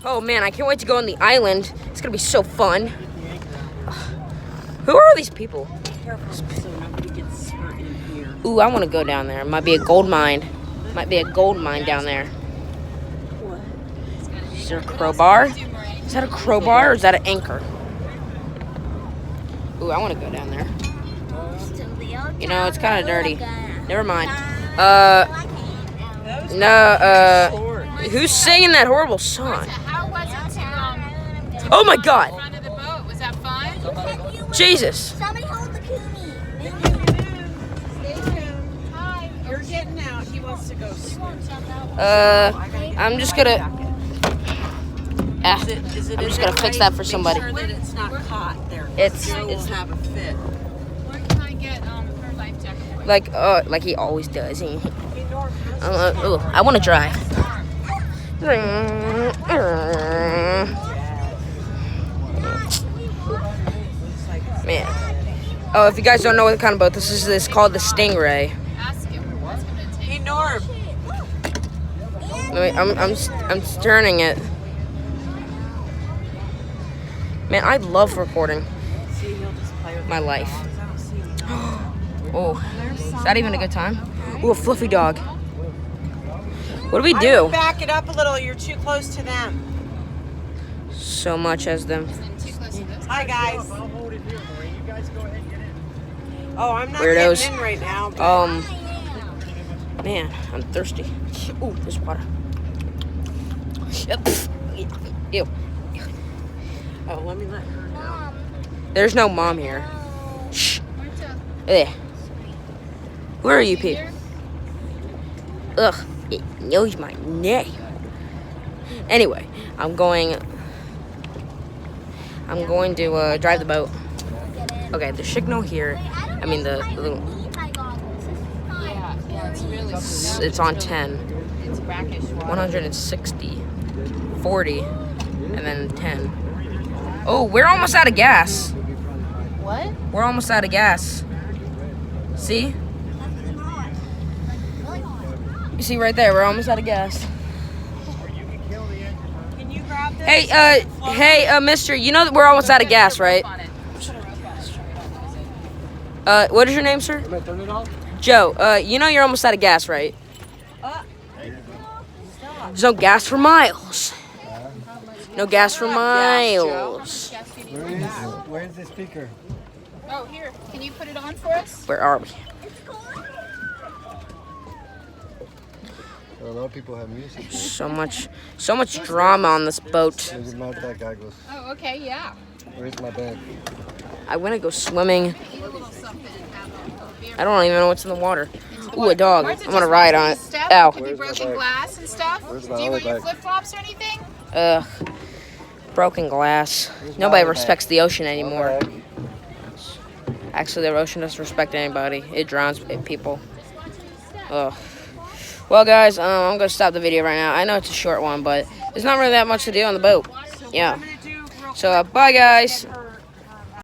Oh man, I can't wait to go on the island. It's gonna be so fun. Who are all these people? Careful so nobody gets hurt in here. Ooh, I want to go down there. Might be a gold mine. Might be a gold mine down there. What? Is there a crowbar? Is that a crowbar or is that an anchor? Ooh, I want to go down there. You know, it's kind of dirty. Never mind. Who's singing that horrible song? How was it to Oh my God! front of the boat? Was that fun? Jesus! Somebody hold the koonie. Stay tuned. Hi. You're getting out. He wants to go swim. I'm just gonna. Is it I'm in just gonna that fix way? that for somebody. Make sure that it's not caught there. It's- Joe will have a fit. Where can I get her life jacket? Like he always does. Hey, Norm, how's Ooh, I want to drive. Man. Oh, if you guys don't know what kind of boat this is, it's called the Stingray. Ask him. What's gonna take? Hey, Norm. Wait, I'm turning it. Man, I love recording See, he'll just play with my the life. dogs. I don't see him. Oh, is that even a good time? Ooh, a fluffy dog. What do we I do? would back it up a little. You're too close to them. So much as them. And too close to this. Hi, guys. I'll hold it here for you. You guys go ahead and get in. Oh, I'm not Weirdos. getting in right now. But Man, I'm thirsty. Ooh, there's water. Ew. oh, let me let her know. There's no mom here. Shh. Where's There. Where are you, Pete? here? Ugh, it knows my name. Anyway, I'm going to drive the boat. Okay, the signal here. I mean the little. Yeah, it's really. It's on 10, It's brackish water. 160, 40, and then 10. Oh, we're almost out of gas. What? We're almost out of gas. See? You see right there, we're almost out of gas. Can you grab this? Hey, mister, you know that we're almost out of gas, right? What is your name, sir? Can I turn it off? Joe, you know you're almost out of gas, right? There's no gas for miles. No gas for miles. Where's the speaker? Oh, here. Can you put it on for us? Where are we? A lot of people have music. So much drama on this boat. Maybe not that guy goes. Oh, okay, yeah. Where's my bag? I want to go swimming. Eat a little something and have a beer. I don't even know what's in the water. Ooh, a dog. Martha I'm gonna just ride went on to it. the step. Ow. Could be Where's my broken bag? glass and stuff. Where's Do my you other wear your bag? flip flops or anything? Ugh. Broken glass. Where's my Nobody other respects the ocean bag? anymore. My bag. Actually, the ocean doesn't respect anybody. It drowns people. Ugh. Well, guys, I'm gonna stop the video right now. I know it's a short one, but there's not really that much to do on the boat. Yeah. I'm gonna do real So, bye, guys. quick.